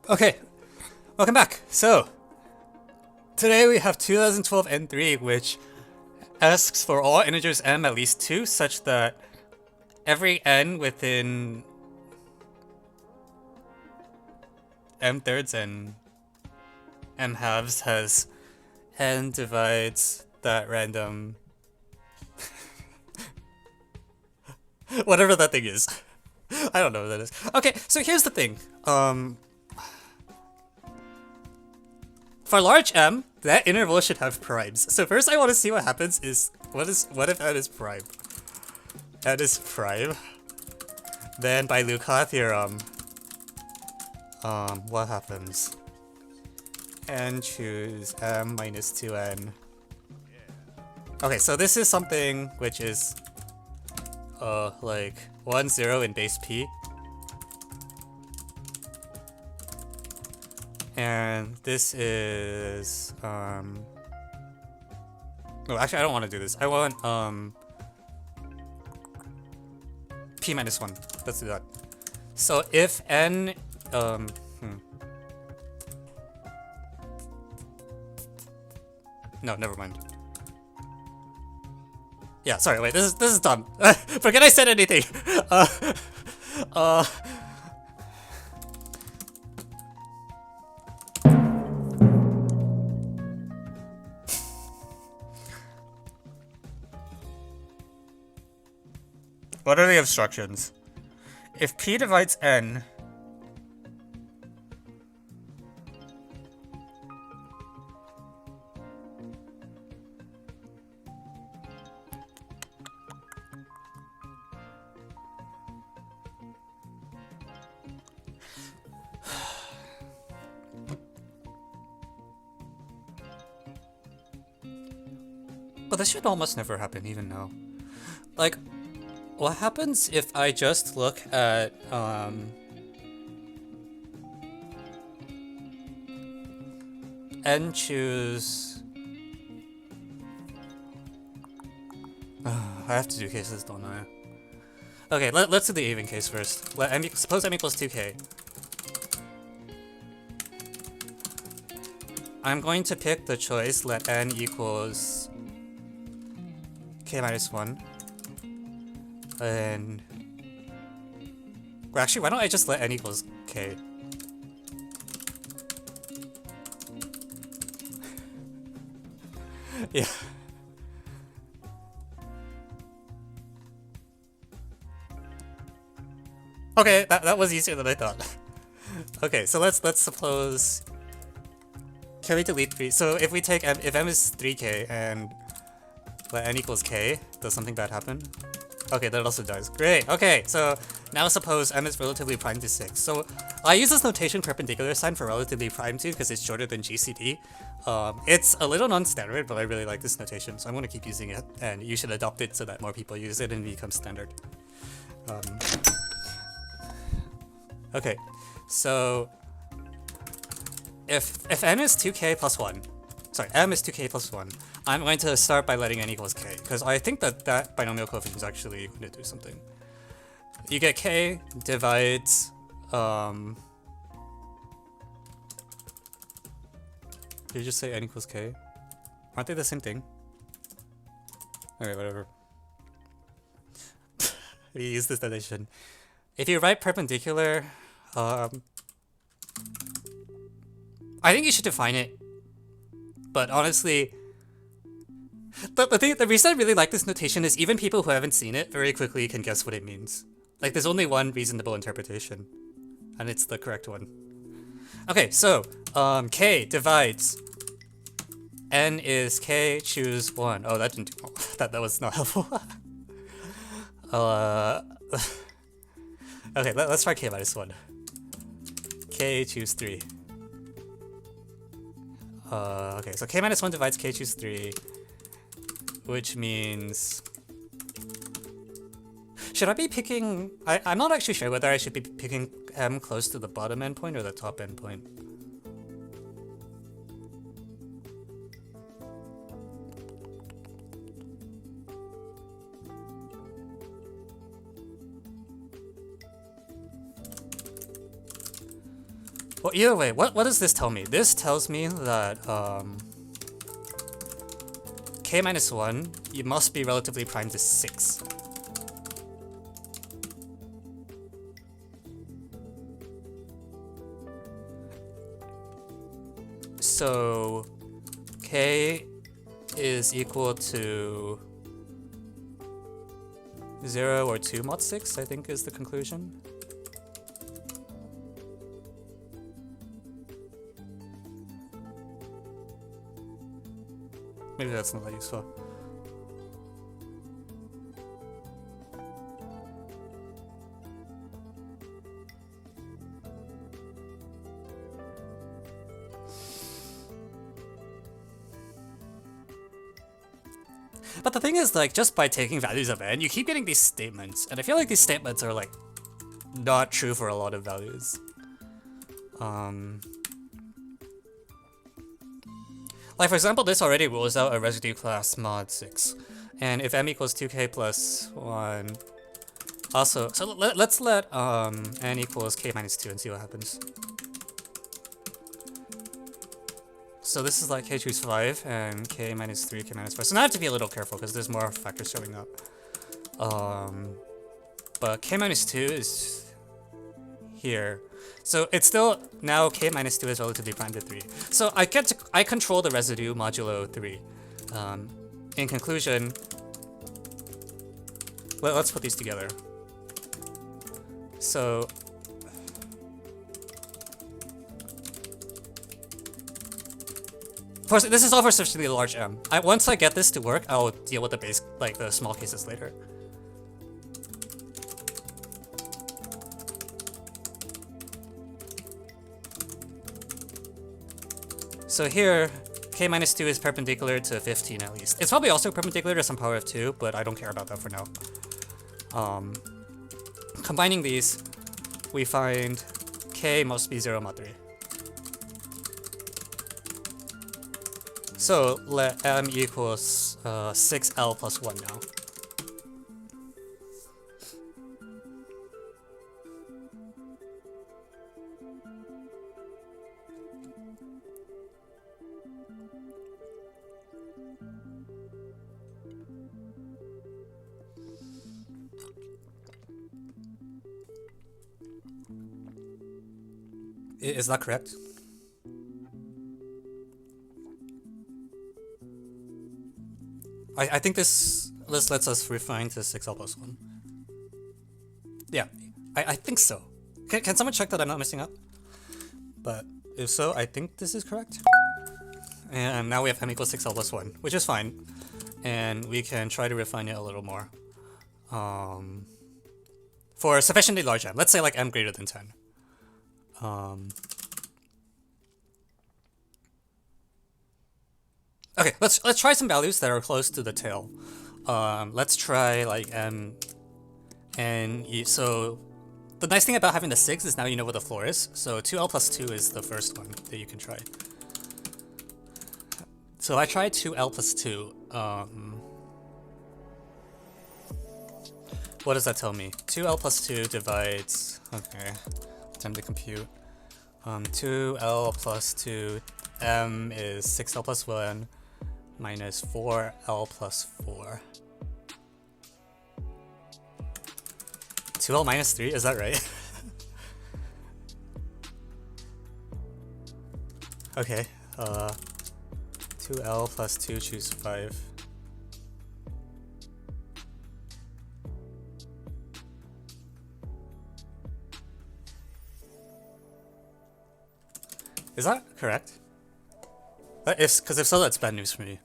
Okay, welcome back. So, today we have 2012 N3, which asks for all integers m at least 2, such that every n within m thirds and m halves has n divides that random whatever that thing is. I don't know what that is. Okay, so here's the thing. For large M, that interval should have primes. So first I want to see what happens is what if n is prime? N is prime. Then by Lucas theorem, what happens? N choose m minus 2n. Okay, so this is something which is like 1, 0 in base P. And this is no, actually I don't want to do this. I want P minus 1. Let's do that. So if n no, never mind. Yeah, sorry, wait, this is dumb. Forget I said anything. What are the obstructions? If P divides N, but this should almost never happen even now. Like, what happens if I just look at n choose I have to do cases, don't I? Okay, let's do the even case first. Let m suppose m equals 2k. I'm going to pick the choice let n equals k minus 1. And well, actually, why don't I just let n equals k? Yeah. Okay, that was easier than I thought. Okay, so let's suppose. Can we delete 3? So if we take m, if m is 3k and let n equals k, does something bad happen? Okay, that also does. Great. Okay, so now suppose m is relatively prime to 6. So I use this notation perpendicular sign for relatively prime to because it's shorter than GCD. It's a little non-standard, but I really like this notation, so I'm going to keep using it, and you should adopt it so that more people use it and it becomes standard. Okay, so if n is 2k plus 1, sorry, m is 2k plus 1, I'm going to start by letting n equals k, because I think that binomial coefficient is actually going to do something. You get k divides, did you just say n equals k? Aren't they the same thing? Alright, whatever. We use this notation. If you write perpendicular, I think you should define it. But honestly, the reason I really like this notation is even people who haven't seen it very quickly can guess what it means. Like, there's only one reasonable interpretation, and it's the correct one. Okay, so k divides n is k, choose 1. Oh, that didn't do that was not helpful. Okay, let's try k minus 1. K choose 3. Okay, so k minus 1 divides k choose 3, which means... Should I be picking... I'm not actually sure whether I should be picking m close to the bottom endpoint or the top endpoint. Well, either way, what does this tell me? This tells me that k minus 1, you must be relatively prime to 6. So k is equal to 0 or 2 mod 6, I think is the conclusion. Maybe that's not that useful. But the thing is, like, just by taking values of n, you keep getting these statements, and I feel like these statements are, like, not true for a lot of values. Like, for example, this already rules out a residue class mod 6. And if m equals 2k plus 1... Also, so let's let n equals k minus 2 and see what happens. So this is like k choose 5 and k minus 3, k minus 4. So now I have to be a little careful because there's more factors showing up. But k minus 2 is here. So it's still, now k minus 2 is relatively prime to 3. So I control the residue modulo 3. In conclusion, let's put these together. So this is all for sufficiently large m. Once I get this to work, I'll deal with the base, like the small cases later. So here, k minus 2 is perpendicular to 15 at least. It's probably also perpendicular to some power of 2, but I don't care about that for now. Combining these, we find k must be 0 mod 3. So let m equals 6l plus 1 now. Is that correct? I think this lets us refine to 6l plus 1. Yeah, I think so. Can someone check that I'm not messing up? But if so, I think this is correct. And now we have m equals 6l plus 1, which is fine. And we can try to refine it a little more. For sufficiently large m, let's say like m greater than 10. Okay, let's try some values that are close to the tail. Let's try like m, and so the nice thing about having the 6 is now you know what the floor is. So 2l plus 2 is the first one that you can try. So I tried 2l plus 2. What does that tell me? 2l plus 2 divides, okay, time to compute. 2l plus 2, m is 6l plus 1 minus 4l plus 4. 2l minus 3, is that right? Okay, 2l plus 2 choose 5. Is that correct? Because if so, that's bad news for me.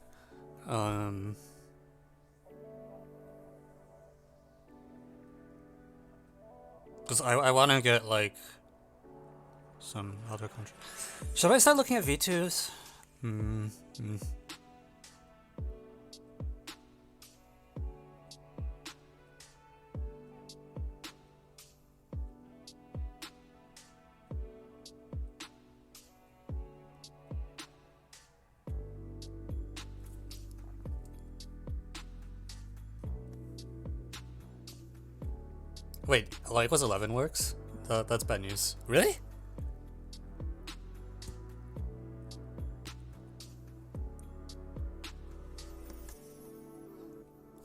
Because I want to get like some other country. Should I start looking at V2s? Wait, L equals 11 works? That's bad news. Really?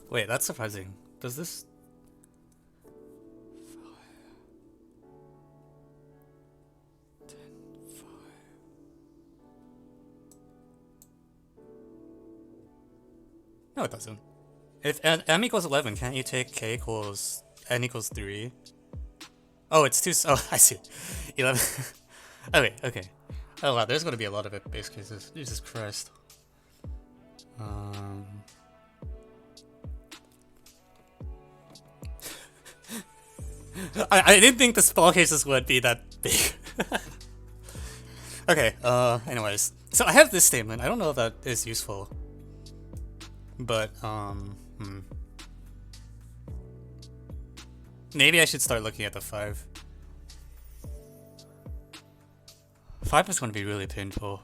Wait, that's surprising. Does this... No, it doesn't. If m equals 11, can't you take k equals n equals 3? Oh, it's too... Oh, I see. 11... okay, okay. Oh wow, there's gonna be a lot of base cases. Jesus Christ. I didn't think the small cases would be that big. Okay, anyways. So I have this statement. I don't know if that is useful. But, maybe I should start looking at the 5. 5 is going to be really painful.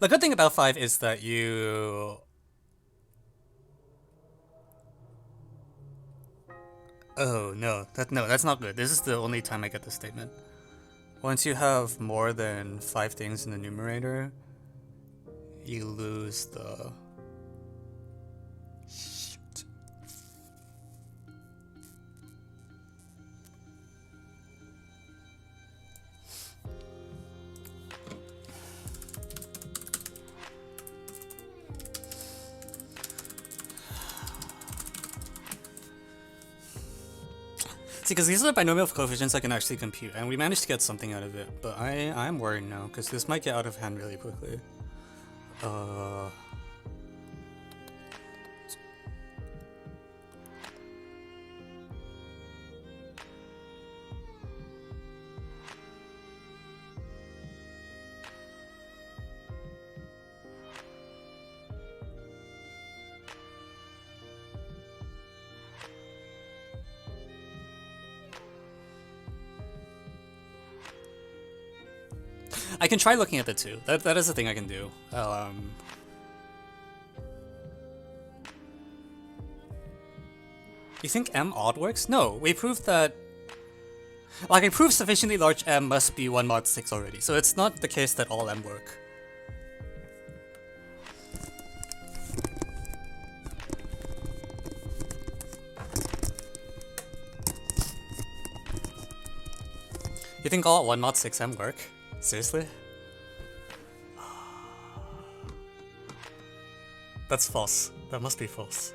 The good thing about 5 is that you... Oh, no, that's not good. This is the only time I get this statement. Once you have more than 5 things in the numerator, you lose the... Shoot. See, because these are the binomial coefficients I can actually compute, and we managed to get something out of it, but I'm worried now, because this might get out of hand really quickly. I can try looking at the 2. That is a thing I can do. You think M odd works? No, we proved that... Like, I proved sufficiently large M must be 1 mod 6 already, so it's not the case that all M work. You think all 1 mod 6 M work? Seriously? That's false. That must be false.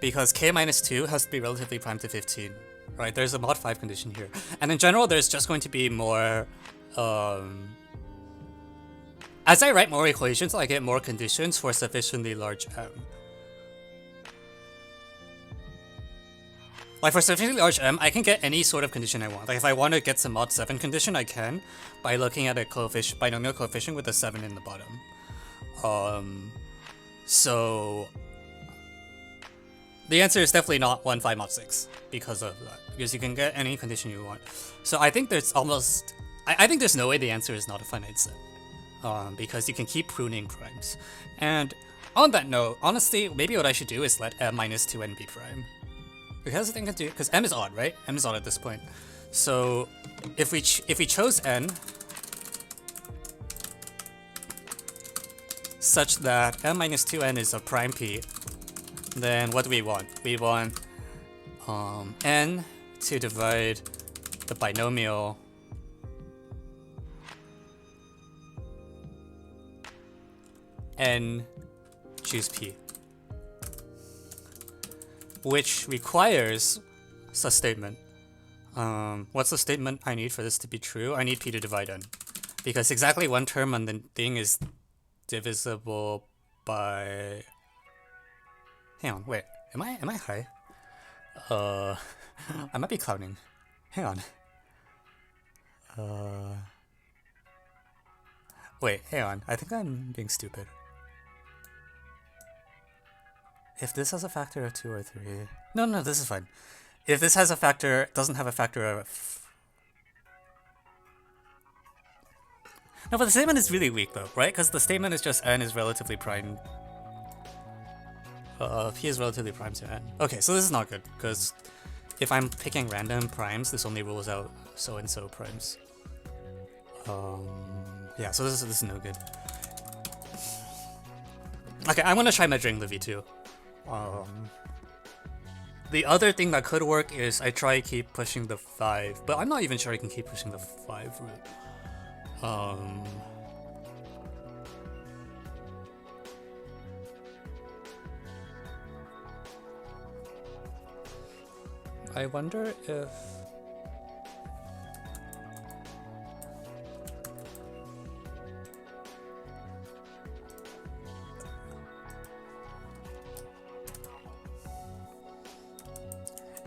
Because k minus 2 has to be relatively prime to 15. Right, there's a mod 5 condition here. And in general, there's just going to be more... As I write more equations, I get more conditions for sufficiently large M. Like for sufficiently large M, I can get any sort of condition I want. Like if I want to get some mod 7 condition, I can by looking at a binomial coefficient with a 7 in the bottom. So the answer is definitely not 1, 5 mod 6 because of that. Because you can get any condition you want. So I think there's almost... I think there's no way the answer is not a finite set. Because you can keep pruning primes. And on that note, honestly, maybe what I should do is let M minus 2n be prime. Because the thing I can do, because M is odd, right? M is odd at this point. So if we chose n such that M minus 2n is a prime p, then what do we want? We want n to divide the binomial n choose p, which requires a statement. What's the statement I need for this to be true? I need p to divide n, because exactly one term on the thing is divisible by... Hang on, wait, am I high? I might be clowning. Hang on. Wait, hang on, I think I'm being stupid. If this has a factor of 2 or 3... No, this is fine. If this has a factor, doesn't have a factor of... No, but the statement is really weak though, right? Because the statement is just n is relatively prime. P is relatively prime to n. Okay, so this is not good, because if I'm picking random primes, this only rules out so-and-so primes. Yeah, so this is no good. Okay, I'm gonna try measuring the V2. The other thing that could work is I try keep pushing the 5, but I'm not even sure I can keep pushing the 5 root. I wonder if...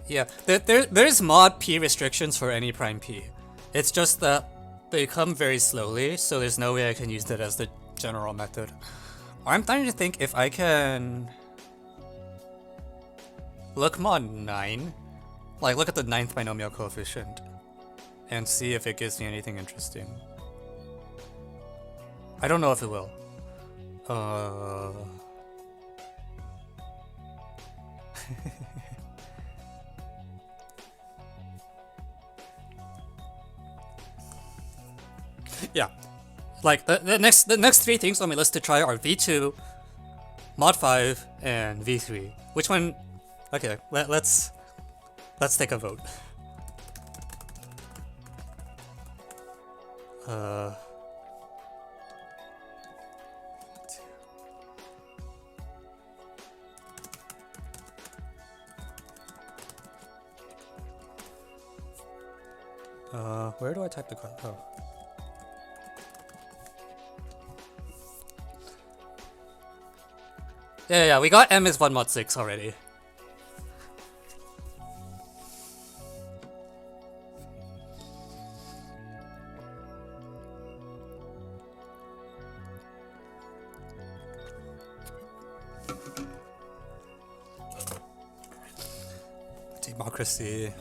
Yeah, there's mod P restrictions for any prime P. It's just that they come very slowly, so there's no way I can use that as the general method. I'm trying to think if I can... look mod 9. Like, look at the 9th binomial coefficient. And see if it gives me anything interesting. I don't know if it will. Yeah, like the next 3 things on my list to try are V2, Mod 5, and V3. Which one? Okay, let's take a vote. Where do I type the code? Oh. Yeah, we got M is 1 mod 6 already. Democracy.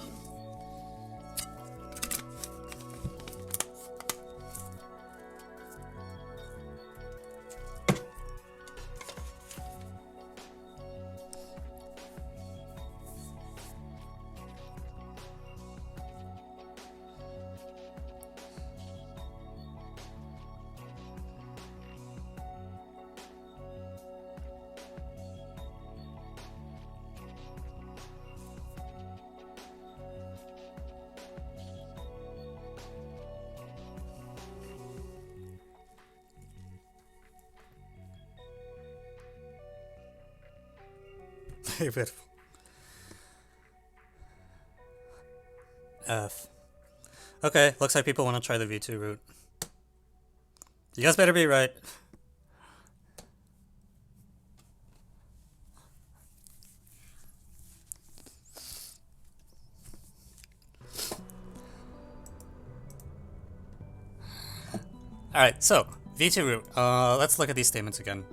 Beautiful. F. Okay, looks like people want to try the V2 route. You guys better be right. Alright, so, V2 root. Let's look at these statements again.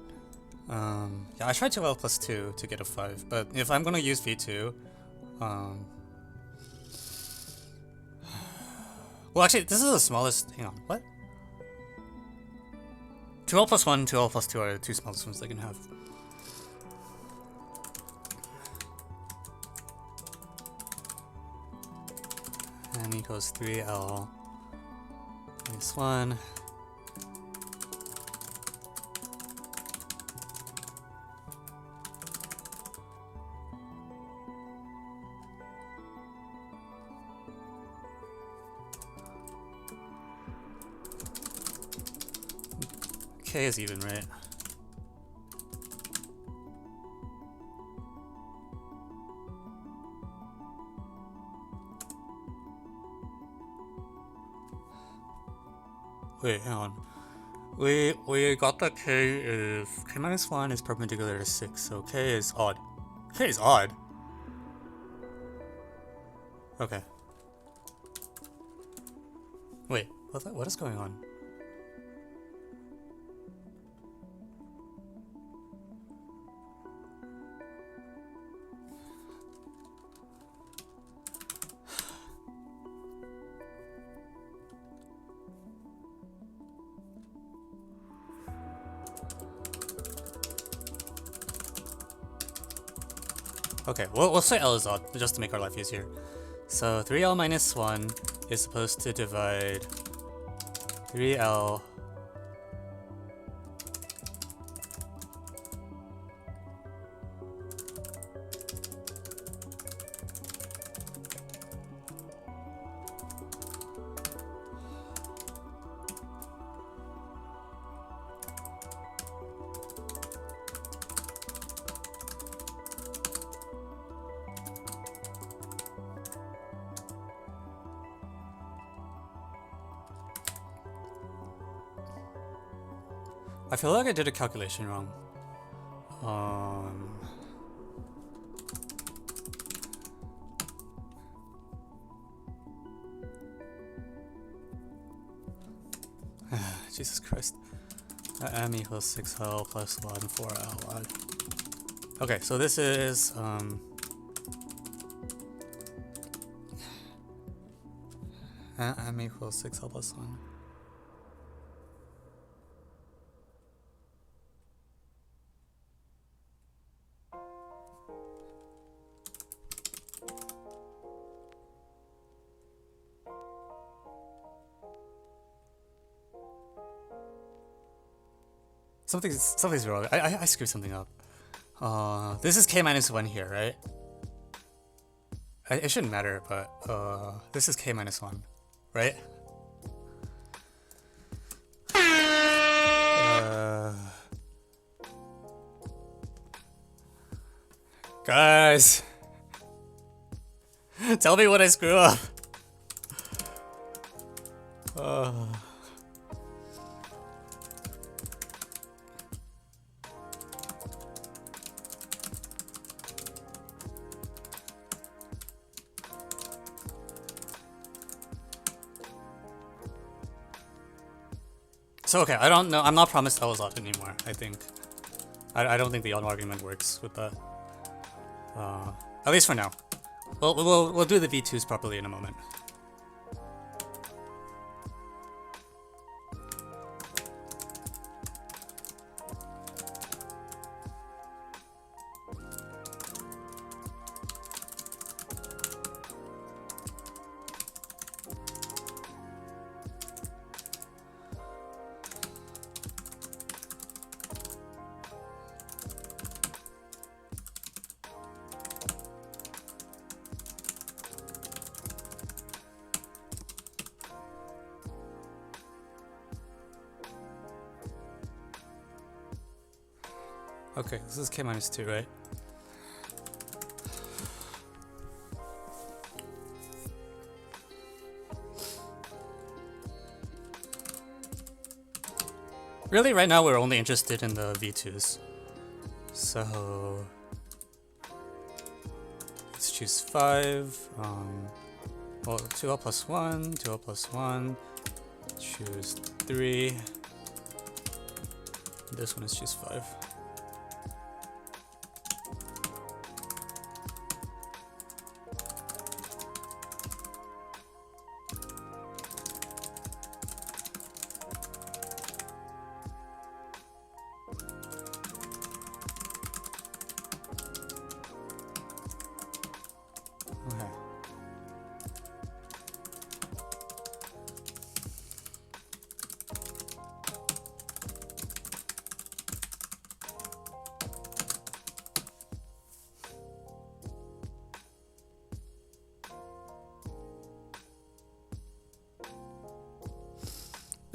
Yeah, I tried 2L plus 2 to get a 5, but if I'm gonna use V2, well, actually, this is the smallest. Hang on, what? 2L plus 1, 2L plus 2 are the 2 smallest ones they can have. N equals 3L minus 1. K is even, right? Wait, hang on. We got that K is K minus 1 is perpendicular to 6, so K is odd. K is odd? Okay. Wait, what is going on? Okay, we'll say L is odd, just to make our life easier. So 3L minus 1 is supposed to divide 3L I feel like I did a calculation wrong. Jesus Christ. M equals 6L plus 1, 4L odd. Okay, so this is M equals 6L plus 1. Something's wrong. I screwed something up. This is K minus 1 here, right? It shouldn't matter, but this is K minus 1, right? Guys, tell me when I screw up. So okay, I don't know. I'm not promised L is odd anymore. I think. I don't think the odd argument works with that. At least for now. We'll do the V2s properly in a moment. Okay, this is K minus 2, right? Really, right now we're only interested in the V2s. So let's choose 5. Well, 2L plus 1, 2L plus 1. Choose 3. This one is choose 5.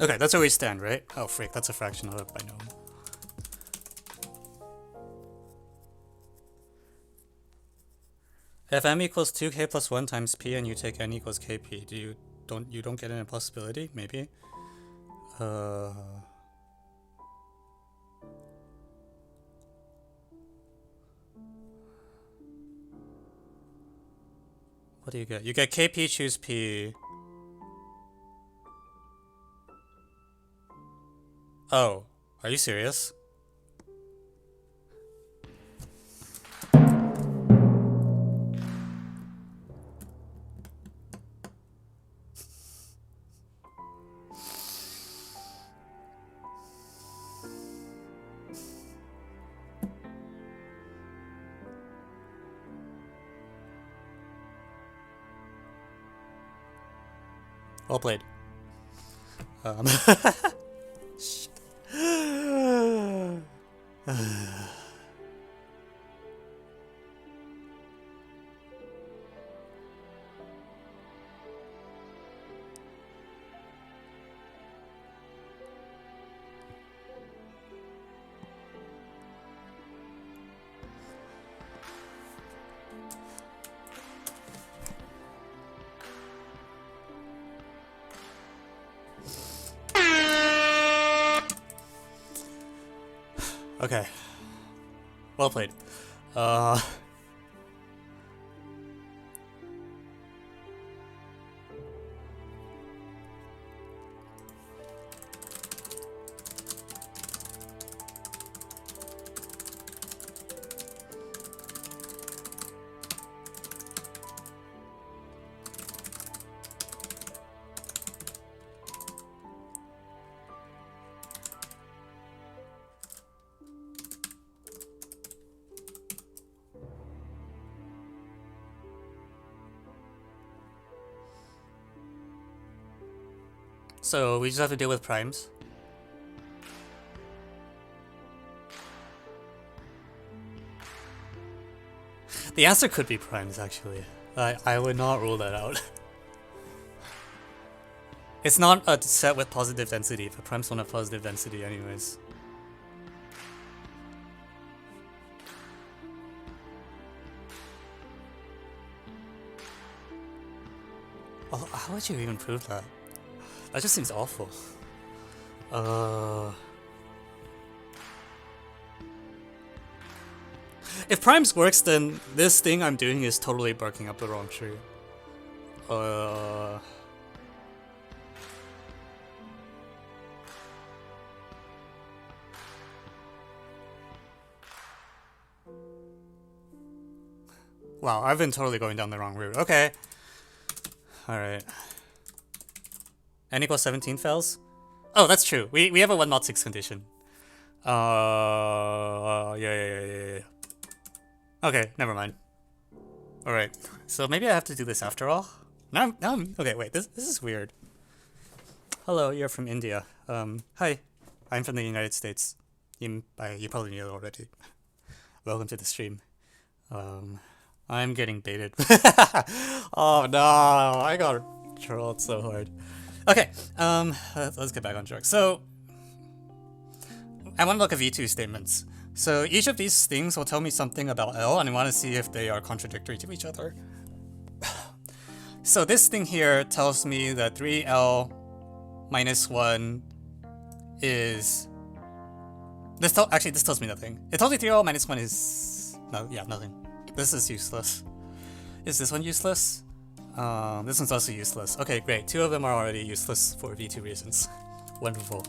Okay, that's where we stand, right? Oh, frick, that's a fraction of a binomial. If m equals 2k plus 1 times p and you take n equals kp, you don't get an impossibility? Maybe? What do you get? You get kp choose p. Oh, are you serious? Well played. Shit. Okay. Well played. So we just have to deal with primes. The answer could be primes, actually. I would not rule that out. It's not a set with positive density, but primes don't have positive density anyways. Oh, how would you even prove that? That just seems awful. If primes works, then this thing I'm doing is totally barking up the wrong tree. Wow, I've been totally going down the wrong route. Okay. Alright. N equals 17 fails? Oh, that's true. We have a 1.6 condition. Yeah. Okay, never mind. Alright. So maybe I have to do this after all? Now I'm okay, wait, this is weird. Hello, you're from India. Hi. I'm from the United States. You probably knew it already. Welcome to the stream. I'm getting baited. Oh no, I got trolled so hard. Okay, let's get back on track. So, I want to look at V2 statements. So each of these things will tell me something about L, and I want to see if they are contradictory to each other. So this thing here tells me that 3L minus 1 is... This tells me nothing. It tells me 3L minus 1 is... No, yeah, nothing. This is useless. Is this one useless? This one's also useless. Okay, great. Two of them are already useless for V2 reasons. Wonderful.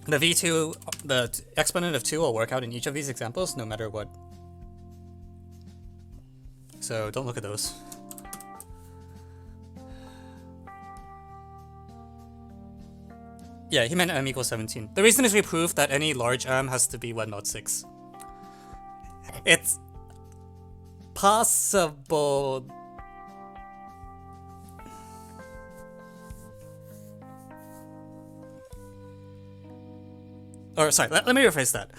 The V2, the exponent of 2 will work out in each of these examples, no matter what. So don't look at those. Yeah, he meant m equals 17. The reason is we proved that any large m has to be 1.6. It's possible. Or sorry, let me rephrase that.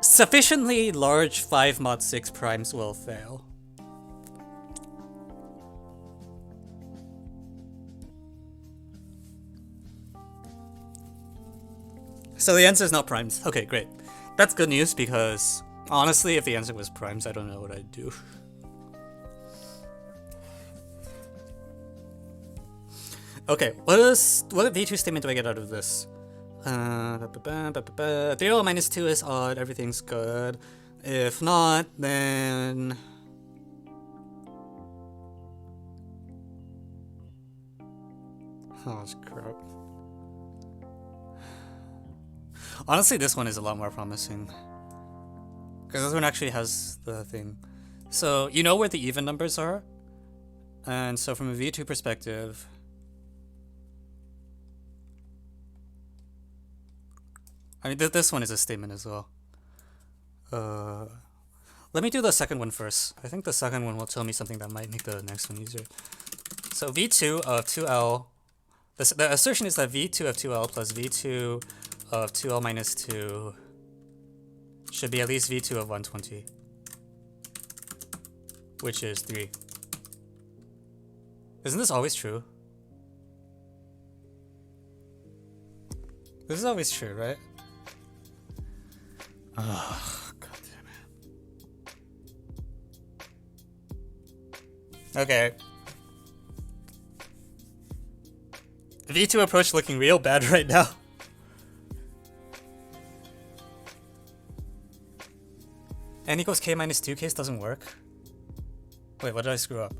Sufficiently large 5 mod 6 primes will fail. So the answer is not primes. Okay, great. That's good news because honestly, if the answer was primes, I don't know what I'd do. Okay, what V2 statement do I get out of this? 3L minus 2 is odd, everything's good. If not, then... Oh, crap. Honestly, this one is a lot more promising. Because this one actually has the thing. So, you know where the even numbers are? And so from a V2 perspective... I mean, this one is a statement as well. Let me do the second one first. I think the second one will tell me something that might make the next one easier. So v2 of 2l, the assertion is that v2 of 2l plus v2 of 2l minus 2 should be at least v2 of 120, which is 3. Isn't this always true? This is always true, right? Oh, god damn it. Okay. V2 approach looking real bad right now. N equals k minus 2 case doesn't work. Wait, what did I screw up?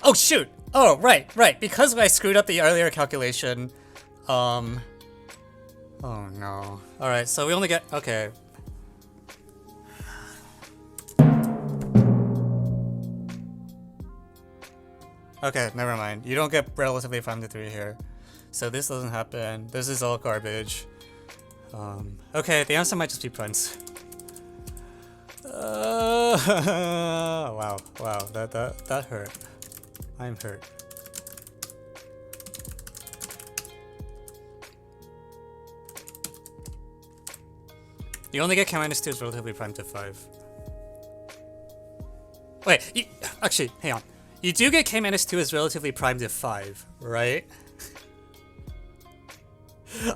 Oh shoot! Oh, right. Because I screwed up the earlier calculation, oh no. Alright, so we only get, okay. Okay, never mind. You don't get relatively prime to 3 here. So this doesn't happen. This is all garbage. Okay, the answer might just be primes. Wow, that hurt. I'm hurt. You only get k minus 2 is relatively prime to 5. Wait, actually, hang on. You do get k minus 2 is relatively prime to 5, right?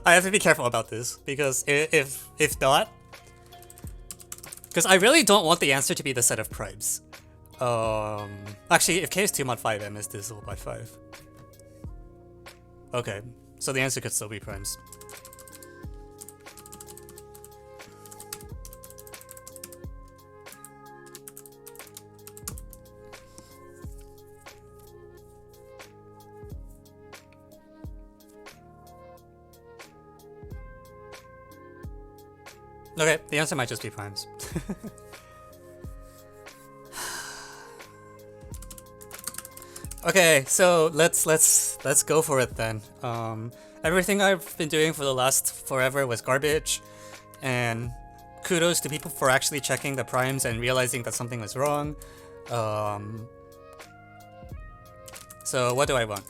I have to be careful about this, because if not... Because I really don't want the answer to be the set of primes. Actually, if k is 2 mod 5, m is divisible by 5. Okay, so the answer could still be primes. Okay, the answer might just be primes. Okay, so let's go for it then. Everything I've been doing for the last forever was garbage, and kudos to people for actually checking the primes and realizing that something was wrong. So what do I want?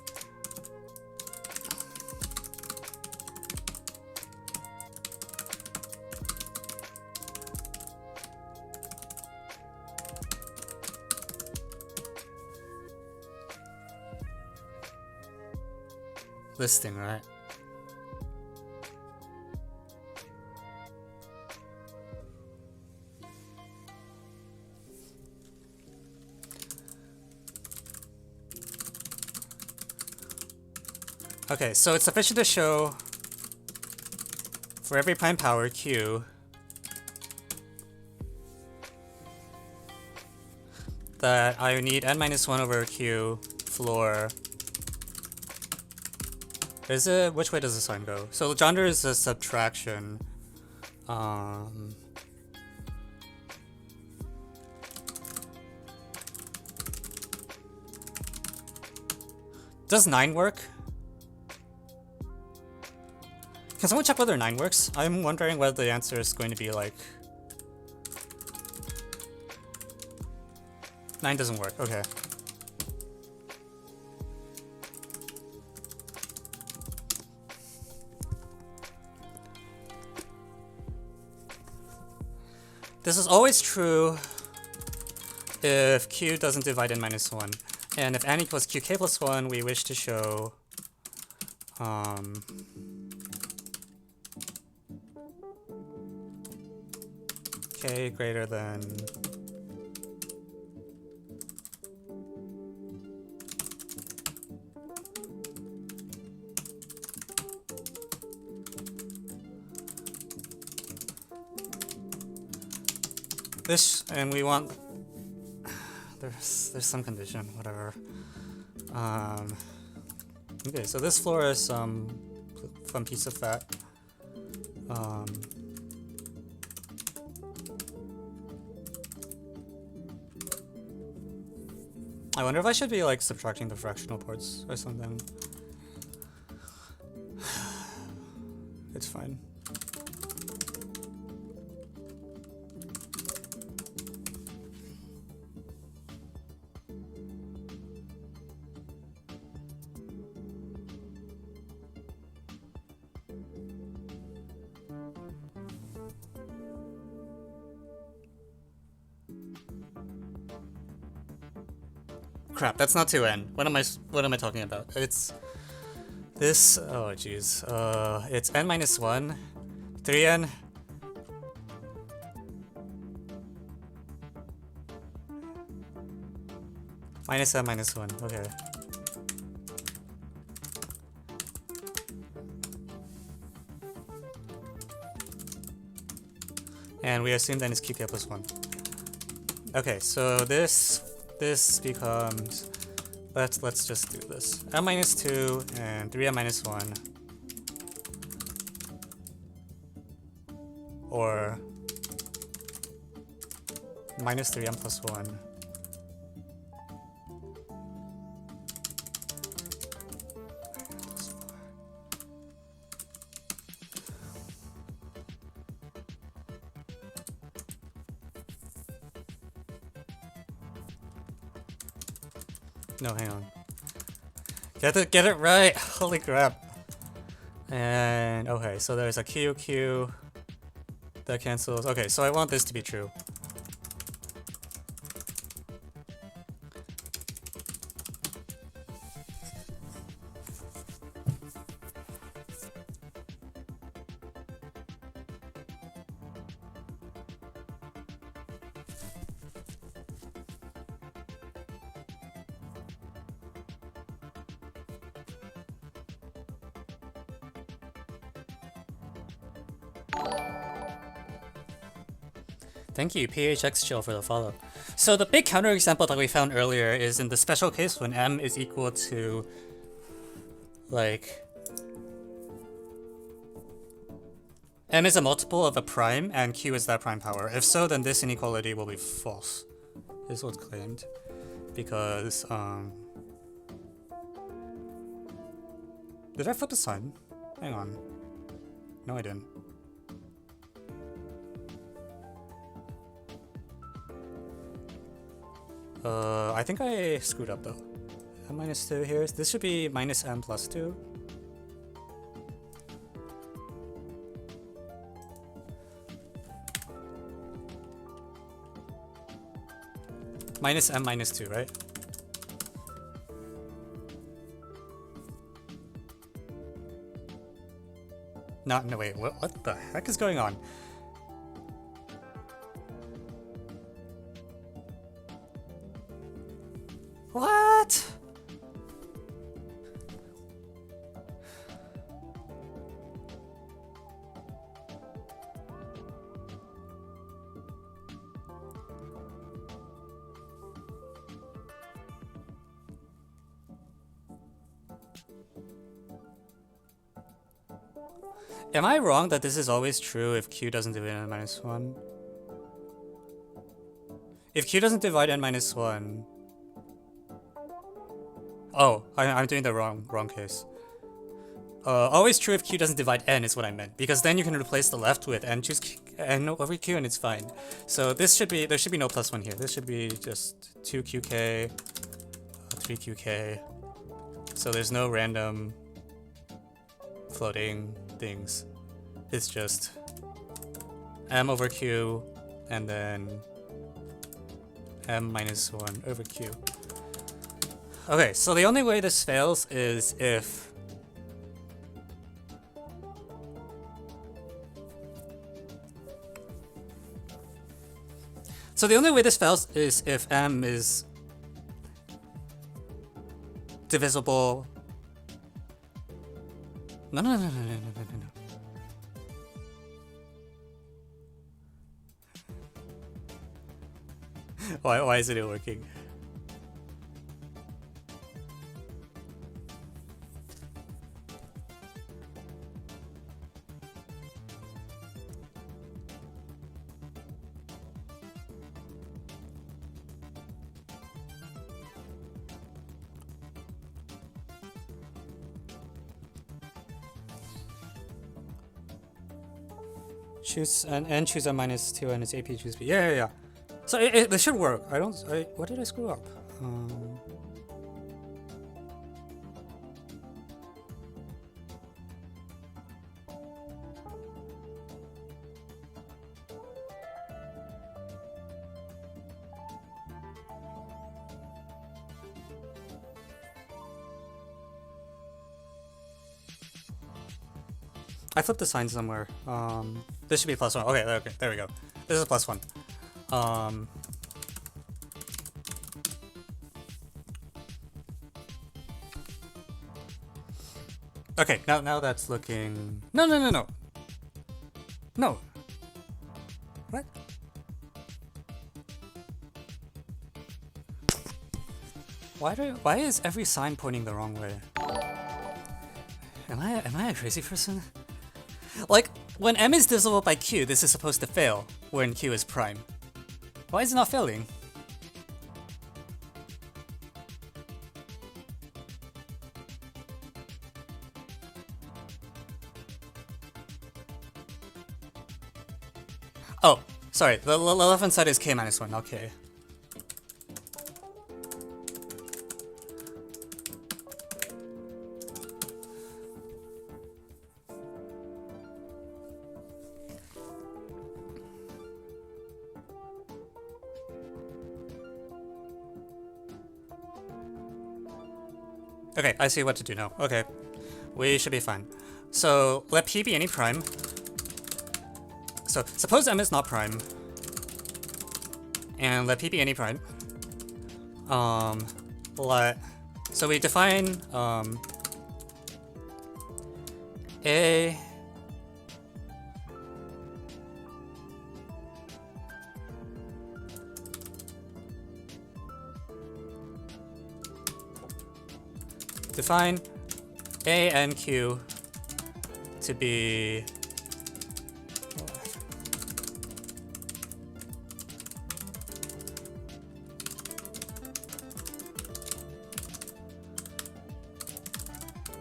Listing, right? Okay, so it's sufficient to show for every prime power q that I need n minus 1 over q floor. Is it, which way does the sign go? So gender is a subtraction. Does 9 work? Can someone check whether 9 works? I'm wondering whether the answer is going to be like... 9 doesn't work, okay. This is always true if q doesn't divide n minus 1. And if n equals qk plus 1, we wish to show k greater than this, and we want there's some condition, whatever. Okay, so this floor is some fun piece of fat. I wonder if I should be like subtracting the fractional parts or something. It's fine. Crap, that's not 2n. What am I talking about? It's this. Oh jeez. It's n minus 1, 3n. Minus n minus 1. Okay. And we assume then it's qk plus 1. Okay, so this becomes, let's just do this. M minus 2 and 3m minus 1. Or minus 3m plus 1. No, hang on. Get it right! Holy crap. And okay, so there's a q that cancels. Okay, so I want this to be true. Thank you, PHX Chill, for the follow. So the big counterexample that we found earlier is in the special case when m is equal to, like, m is a multiple of a prime and q is that prime power. If so, then this inequality will be false, is what's claimed. Because, did I flip the sign? Hang on. No, I didn't. I think I screwed up though. M minus 2 here. This should be minus m plus 2. Minus m minus 2, right? No, wait, what the heck is going on? What? Am I wrong that this is always true if q doesn't divide n minus 1? If q doesn't divide n minus 1... Oh, I'm doing the wrong case. Always true if q doesn't divide n is what I meant, because then you can replace the left with n, choose n over q, and it's fine. So this should be, there should be no plus 1 here. This should be just 2qk, 3qk. So there's no random floating things. It's just m over q and then m minus 1 over q. Okay, so the only way this fails is if m is divisible. No. Why isn't it working? Choose and choose a -2 and it's AP choose B. Yeah. So this should work. What did I screw up? I flipped the sign somewhere. This should be +1. Okay, there we go. This is +1. Okay, now that's looking. No. No. What? Why is every sign pointing the wrong way? Am I a crazy person? Like, when M is divisible by Q, this is supposed to fail when Q is prime. Why is it not failing? Oh, sorry, the left-hand side is K-1, okay. Okay, I see what to do now. Okay, we should be fine. So let P be any prime. So suppose M is not prime, and let P be any prime. So we define A. Define A and Q to be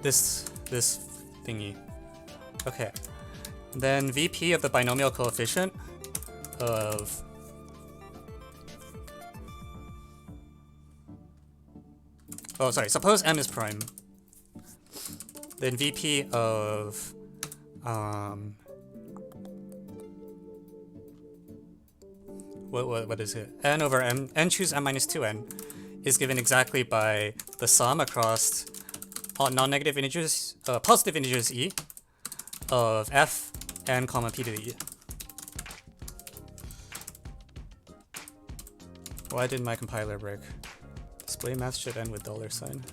this thingy. Okay. Then VP of the binomial coefficient of suppose M is prime. Then VP of what is it? N over M, N choose M minus 2N is given exactly by the sum across all non-negative integers, positive integers E of F N comma P to the E. Why did my compiler break? Display math should end with $sign.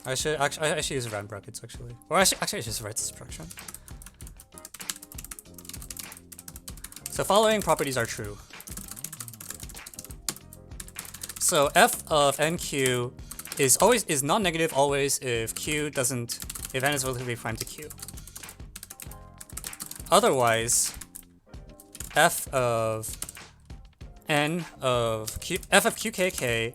I should use round brackets actually. Or I should just write this instruction. So following properties are true. So F of NQ is non-negative always if N is relatively prime to Q. Otherwise, F of QKK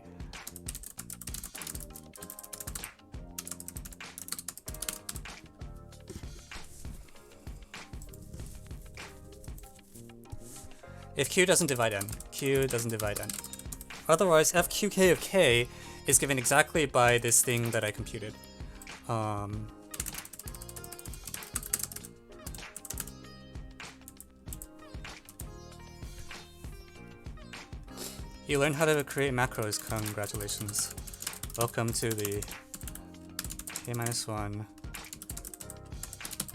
if Q doesn't divide N. Q doesn't divide N. Otherwise, FQK of K is given exactly by this thing that I computed. You learned how to create macros, congratulations. Welcome to the K-1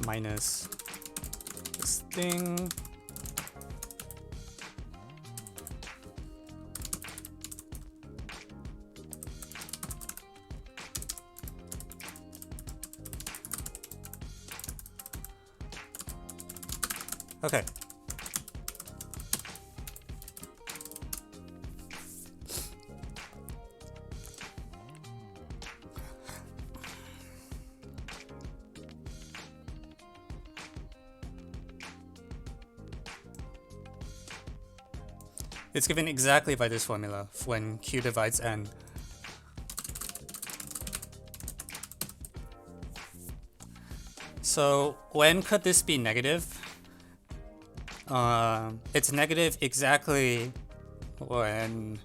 minus this thing. Okay. It's given exactly by this formula when q divides n. So when could this be negative? It's negative exactly when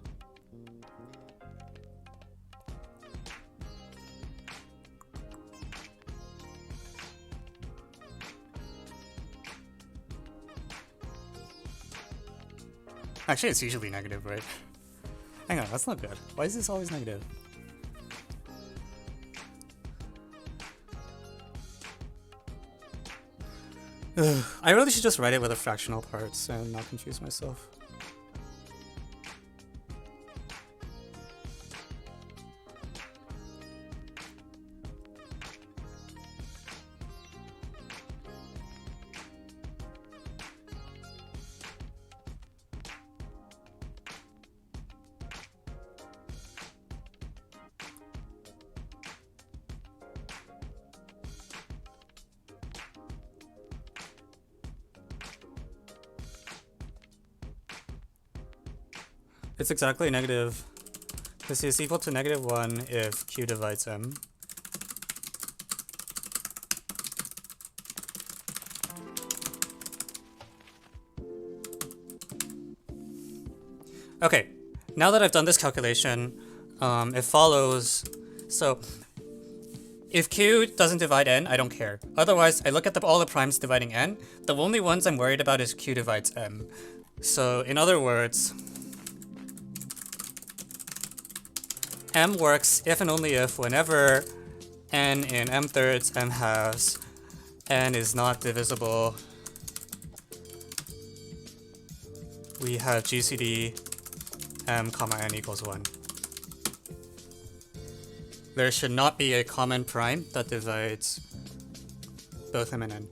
actually it's usually negative, right? Hang on, that's not good. Why is this always negative? I really should just write it with the fractional parts and not confuse myself. It's exactly negative. This is equal to -1 if q divides m. Okay, now that I've done this calculation, it follows. So if q doesn't divide n, I don't care. Otherwise, I look at all the primes dividing n. The only ones I'm worried about is q divides m. So in other words, m works if and only if whenever n in m thirds, m halves, n is not divisible, we have GCD m comma n equals 1. There should not be a common prime that divides both m and n.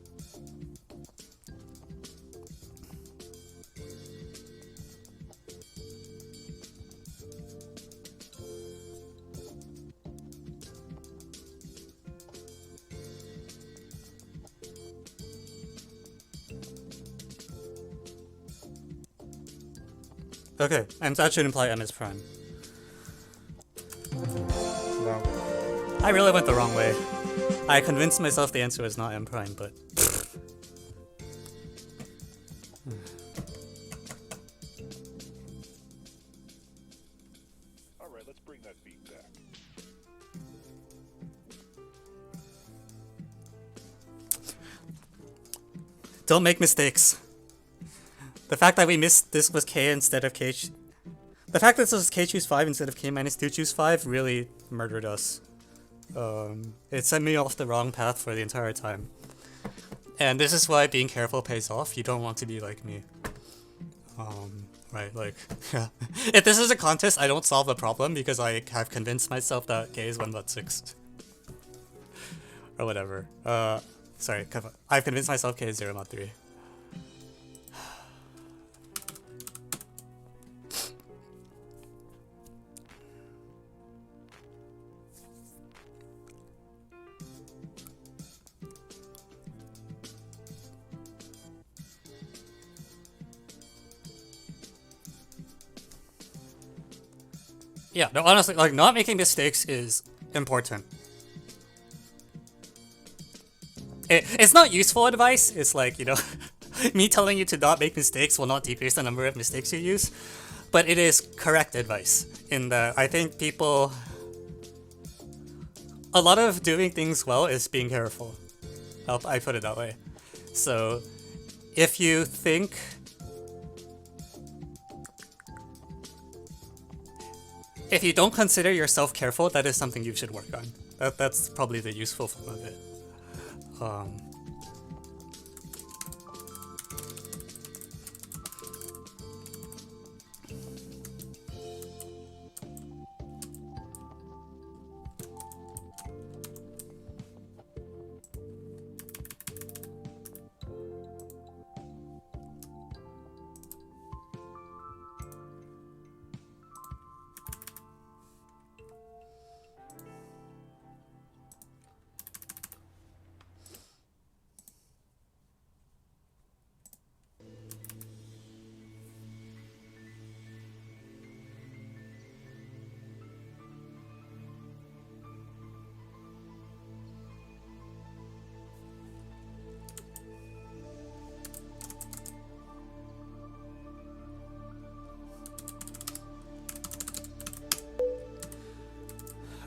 Okay, and that should imply m is prime. Wow. I really went the wrong way. I convinced myself the answer was not m prime, but... Alright, let's bring that beat back. Don't make mistakes. The fact that we missed this was k instead of k... The fact that this was k choose 5 instead of k minus 2 choose 5 really murdered us. It sent me off the wrong path for the entire time. And this is why being careful pays off. You don't want to be like me. Right, like, yeah. If this is a contest, I don't solve the problem because I have convinced myself that k is 1/6. Or whatever. Sorry, I've convinced myself k is 0/3. Yeah, no, honestly, like, not making mistakes is important. It's not useful advice. It's like, you know, me telling you to not make mistakes will not decrease the number of mistakes you use. But it is correct advice in that I think people... A lot of doing things well is being careful. I put it that way. So, if you think... If you don't consider yourself careful, that is something you should work on. That's probably the useful form of it.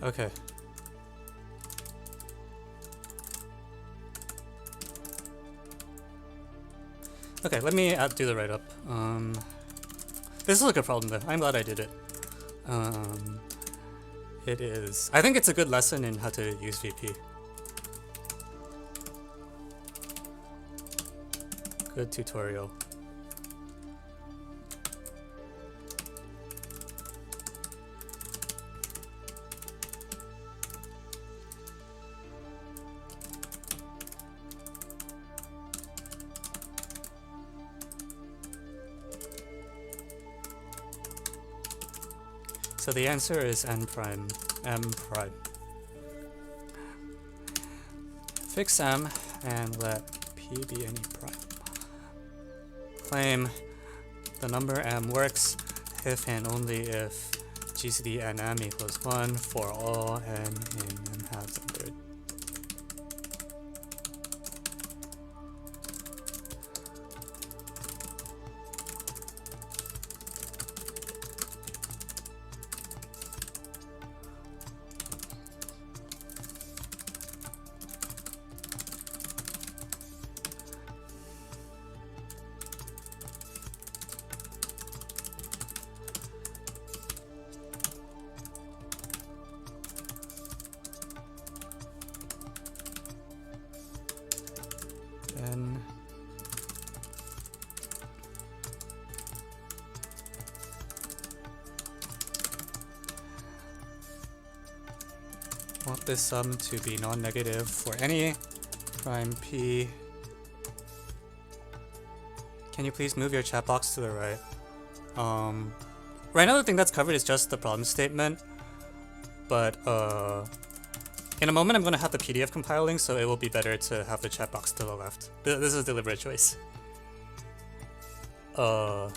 Okay. Okay, let me do the write-up. This is a good problem though. I'm glad I did it. It is. I think it's a good lesson in how to use VP. Good tutorial. So the answer is n prime, m prime. Fix m and let p be any prime. Claim the number m works if and only if GCD n m equals 1 for all n in m halves and thirds. Then want this sum to be non-negative for any prime p. Can you please move your chat box to the right? Right now the thing that's covered is just the problem statement, but in a moment I'm going to have the PDF compiling, so it will be better to have the chat box to the left. This is a deliberate choice. Yeah.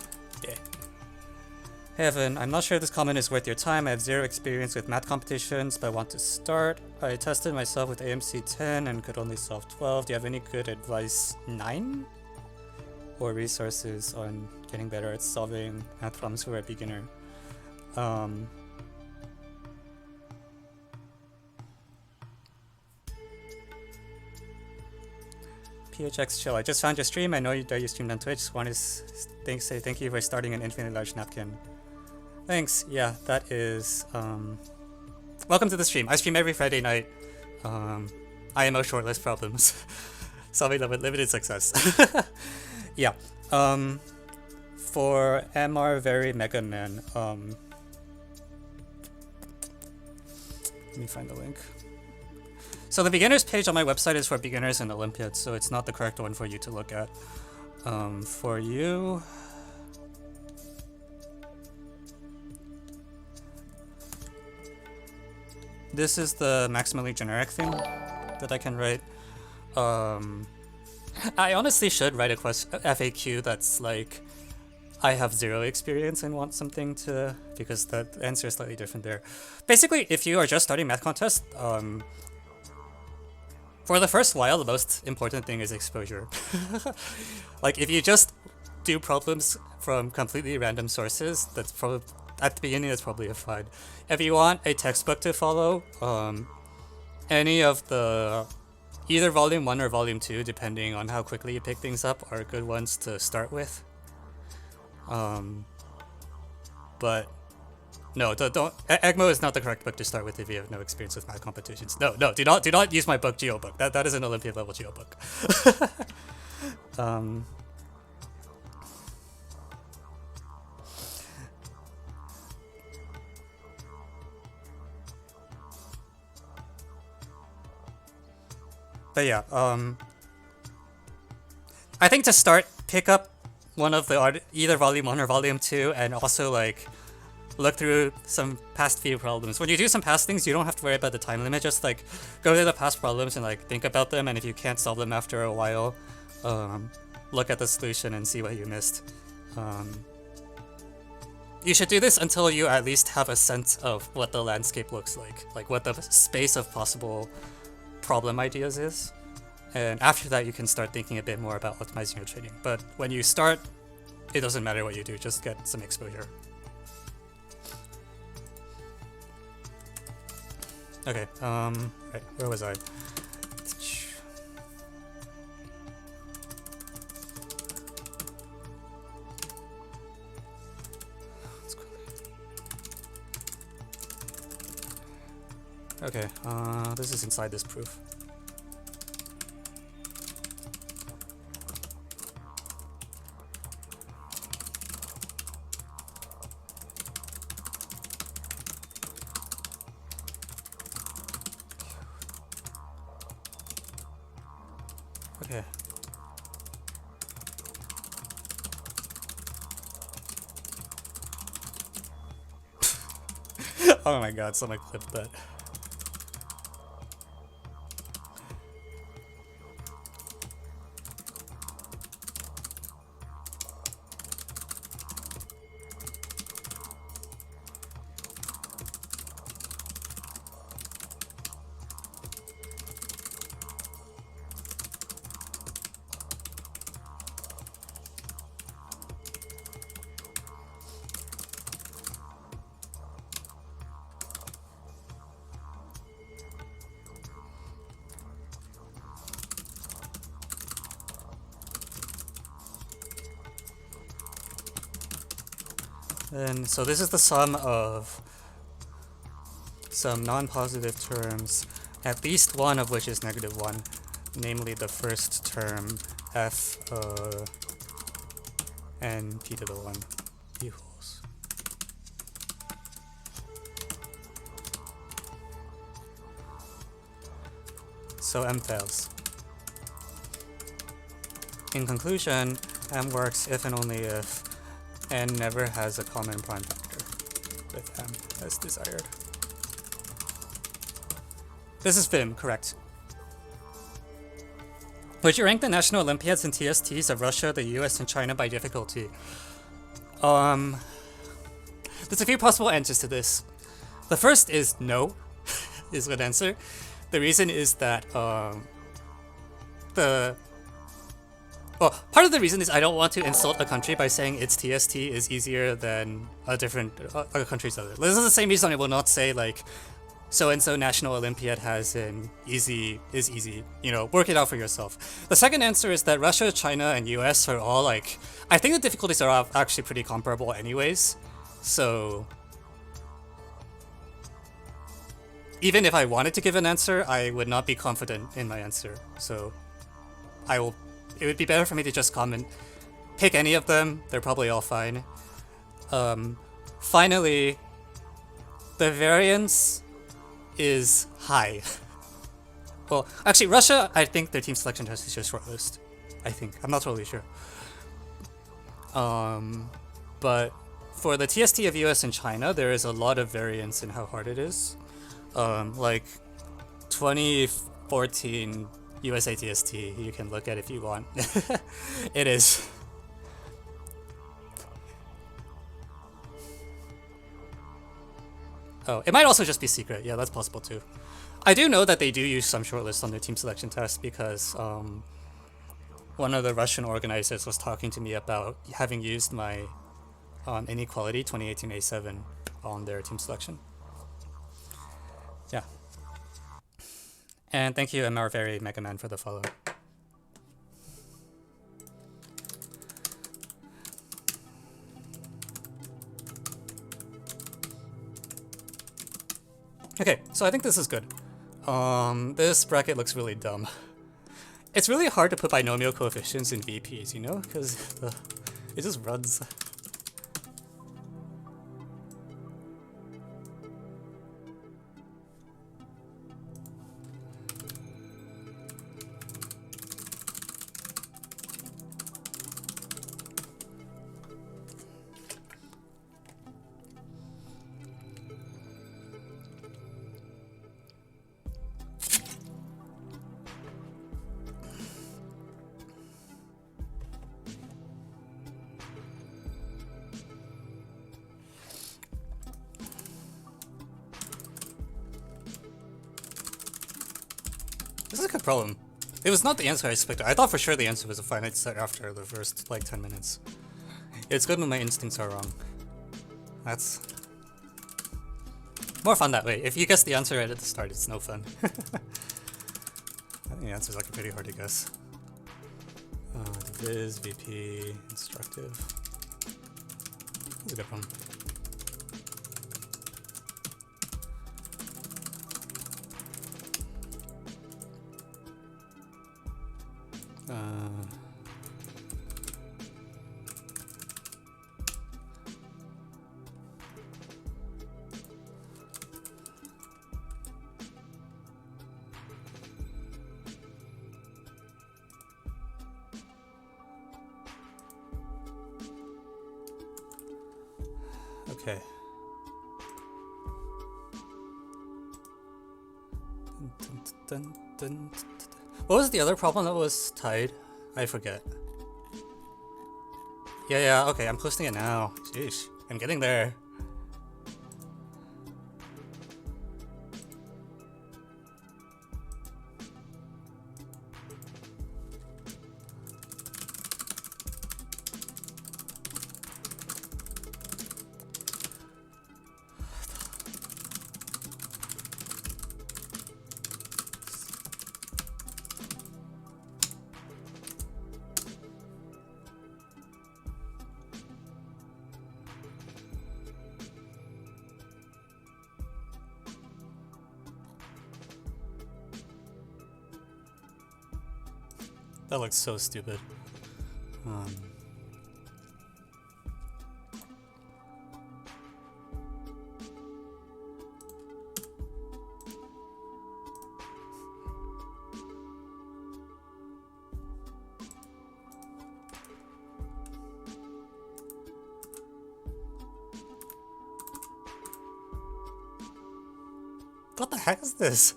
Hey Evan, I'm not sure if this comment is worth your time. I have zero experience with math competitions, but I want to start. I tested myself with AMC 10 and could only solve 12. Do you have any good advice? 9? Or resources on getting better at solving math problems for a beginner? PHX chill. I just found your stream. I know that you streamed on Twitch. Just want to say thank you for starting an infinitely large napkin. Thanks. Yeah, that is. Welcome to the stream. I stream every Friday night. IMO shortlist problems. Solving them with limited success. Yeah. For MR Very Mega Man. Let me find the link. So the beginners page on my website is for beginners and Olympiads, so it's not the correct one for you to look at. For you... This is the maximally generic thing that I can write. I honestly should write a FAQ that's like, I have zero experience and want something to... because the answer is slightly different there. Basically, if you are just starting math contest, for the first while, the most important thing is exposure. Like, if you just do problems from completely random sources, that's probably, at the beginning, that's probably fine. If you want a textbook to follow, any of the, either volume 1 or volume 2, depending on how quickly you pick things up, are good ones to start with. But no, don't. EGMO is not the correct book to start with if you have no experience with math competitions. No, do not use my book, GeoBook. That is an Olympiad level GeoBook. But yeah, I think to start, pick up one of the either volume 1 or volume 2, and also like look through some past few problems. When you do some past things, you don't have to worry about the time limit. Just like go to the past problems and like think about them, and if you can't solve them after a while, look at the solution and see what you missed. You should do this until you at least have a sense of what the landscape looks like what the space of possible problem ideas is. And after that, you can start thinking a bit more about optimizing your training. But when you start, it doesn't matter what you do, just get some exposure. Okay, right, where was I? Okay, this is inside this proof. Okay. Oh my god, someone clipped that. And so this is the sum of some non-positive terms, at least one of which is -1, namely the first term f n p to the 1 equals. So m fails. In conclusion, m works if and only if n never has a common prime factor with m as desired. This is FIM, correct. Would you rank the national Olympiads and TSTs of Russia, the US, and China by difficulty? There's a few possible answers to this. The first is no, is a good answer. The reason is that part of the reason is I don't want to insult a country by saying its TST is easier than a country's other. This is the same reason I will not say like so-and-so National Olympiad has an easy, you know, work it out for yourself. The second answer is that Russia, China, and US are all like, I think the difficulties are actually pretty comparable anyways, so even if I wanted to give an answer, I would not be confident in my answer, so it would be better for me to just comment, pick any of them, they're probably all fine. Finally, the variance is high. Well, actually, Russia, I think their team selection test is just shortlist. I think. I'm not totally sure. But for the TST of US and China, there is a lot of variance in how hard it is. Like 2014 USA TST, you can look at if you want. It is. Oh, it might also just be secret. Yeah, that's possible too. I do know that they do use some shortlists on their team selection test because one of the Russian organizers was talking to me about having used my inequality 2018 A7 on their team selection. Yeah. And thank you, MR Very Mega Man, for the follow. Okay, so I think this is good. This bracket looks really dumb. It's really hard to put binomial coefficients in VPs, you know, because it just runs. This is a good problem. It was not the answer I expected. I thought for sure the answer was a finite set after the first, like, 10 minutes. It's good when my instincts are wrong. That's... more fun that way. If you guess the answer right at the start, it's no fun. I think the answer's like pretty hard to guess. Diviz, VP, instructive. That's a good one. Okay. What was the other problem that was tied? I forget. Yeah, okay, I'm posting it now. Sheesh, I'm getting there. That looks so stupid. What the heck is this?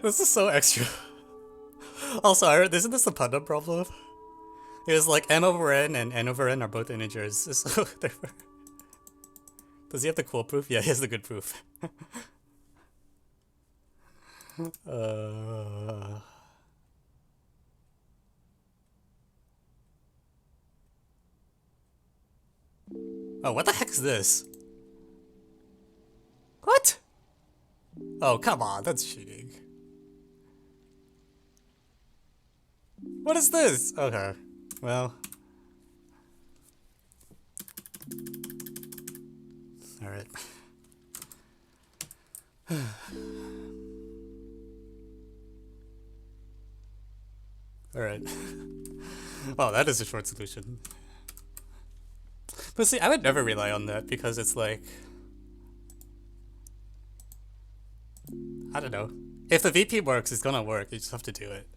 This is so extra. Also, isn't this a Pundam problem? It was like m over n and n over n are both integers, so therefore... Does he have the cool proof? Yeah, he has the good proof. Oh, what the heck is this? What? Oh, come on, that's cheating. What is this? Okay, well. Alright. Alright. Well, that is a short solution. But see, I would never rely on that because it's like... I don't know. If the VP works, it's gonna work. You just have to do it.